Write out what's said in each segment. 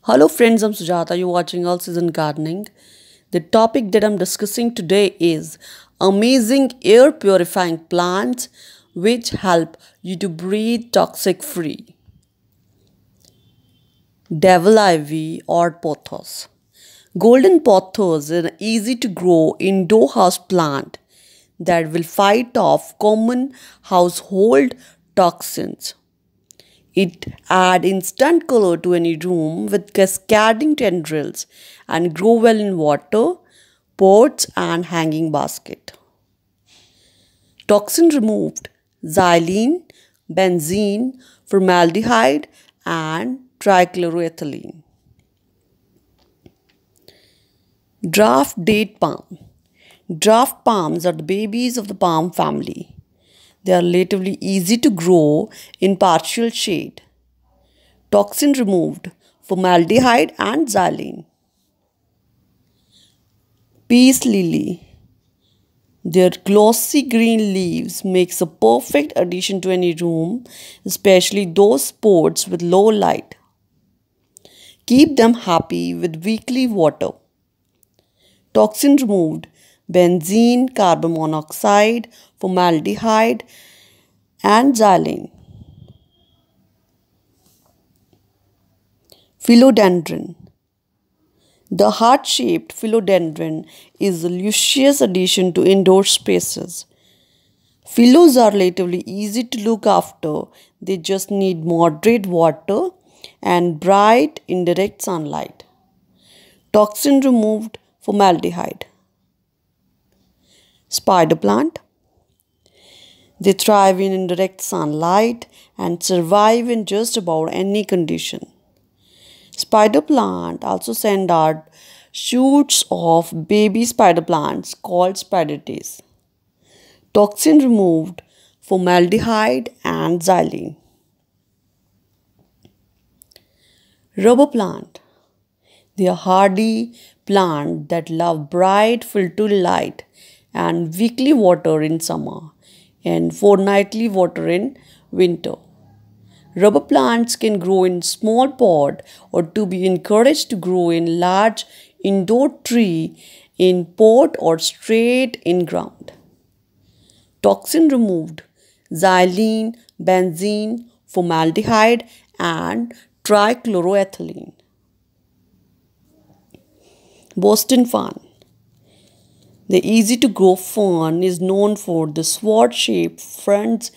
Hello friends, I'm Sujata. You're watching All Season Gardening. The topic that I'm discussing today is amazing air purifying plants which help you to breathe toxic free. Devil ivy or pothos. Golden pothos is an easy to grow indoor house plant that will fight off common household toxins. It adds instant color to any room with cascading tendrils and grow well in water, pots and hanging basket. Toxin removed: xylene, benzene, formaldehyde and trichloroethylene. Draft date palm. Draft palms are the babies of the palm family. They are relatively easy to grow in partial shade. Toxin removed: formaldehyde and xylene. Peace lily. Their glossy green leaves makes a perfect addition to any room, especially those pots with low light. Keep them happy with weekly water. Toxin removed: benzene, carbon monoxide, formaldehyde and xylene. Philodendron. The heart-shaped philodendron is a luscious addition to indoor spaces. Philos are relatively easy to look after. They just need moderate water and bright indirect sunlight. Toxin removed: formaldehyde. Spider plant. They thrive in indirect sunlight and survive in just about any condition. Spider plant also send out shoots of baby spider plants called spiders. Toxin removed: formaldehyde and xylene. Rubber plant. They are hardy plants that love bright filtered light and weekly water in summer and fortnightly water in winter. Rubber plants can grow in small pot or to be encouraged to grow in large indoor tree in pot or straight in ground. Toxin removed: xylene, benzene, formaldehyde and trichloroethylene. Boston fern. The easy to grow fern is known for the sword shaped fronds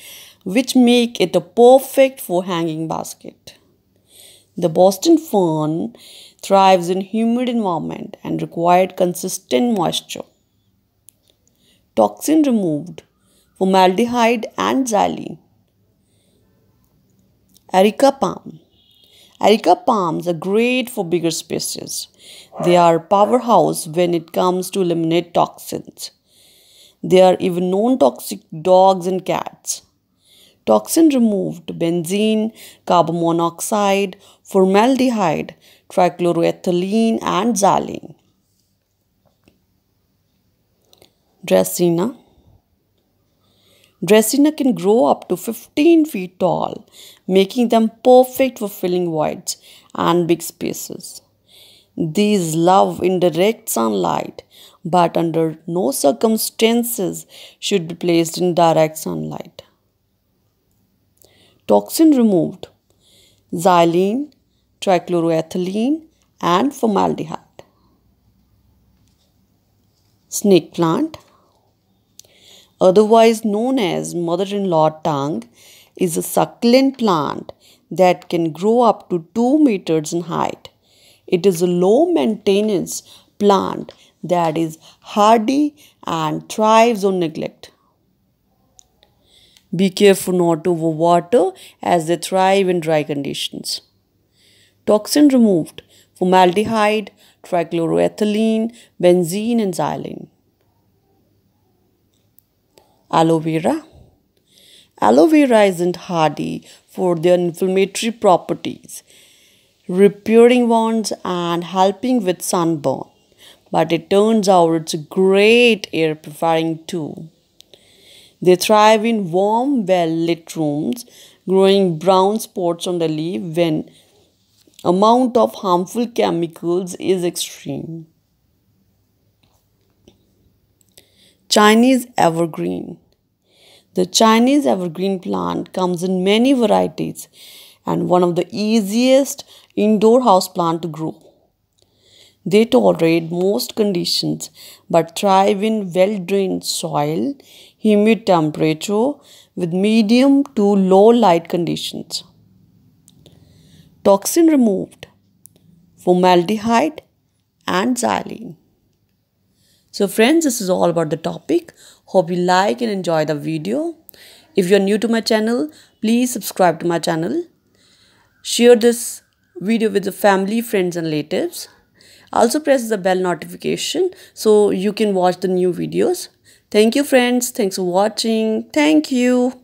which make it a perfect for hanging basket. The Boston fern thrives in humid environment and required consistent moisture. Toxin removed: formaldehyde and xylene. Areca palm. Areca palms are great for bigger spaces. They are a powerhouse when it comes to eliminate toxins. They are even non-toxic dogs and cats. Toxin removed: benzene, carbon monoxide, formaldehyde, trichloroethylene and xylene. Dracena. Dracena can grow up to 15 feet tall, making them perfect for filling voids and big spaces. These love indirect sunlight, but under no circumstances should be placed in direct sunlight. Toxin removed: xylene, trichloroethylene and formaldehyde. Snake plant, otherwise known as mother-in-law tongue, is a succulent plant that can grow up to 2 meters in height. It is a low maintenance plant that is hardy and thrives on neglect. Be careful not to overwater as they thrive in dry conditions. Toxin removed: formaldehyde, trichloroethylene, benzene and xylene. Aloe vera. Aloe vera isn't hardy for their inflammatory properties, repairing wounds and helping with sunburn, but it turns out it's a great air purifying too. They thrive in warm, well-lit rooms, growing brown spots on the leaf when amount of harmful chemicals is extreme. Chinese evergreen. The Chinese evergreen plant comes in many varieties and one of the easiest indoor house plant to grow. They tolerate most conditions but thrive in well-drained soil, humid temperature with medium to low light conditions. Toxin removed, formaldehyde and xylene. So friends, this is all about the topic. Hope you like and enjoy the video. If you are new to my channel, please subscribe to my channel. Share this video with the family, friends and relatives. Also press the bell notification so you can watch the new videos. Thank you friends. Thanks for watching. Thank you.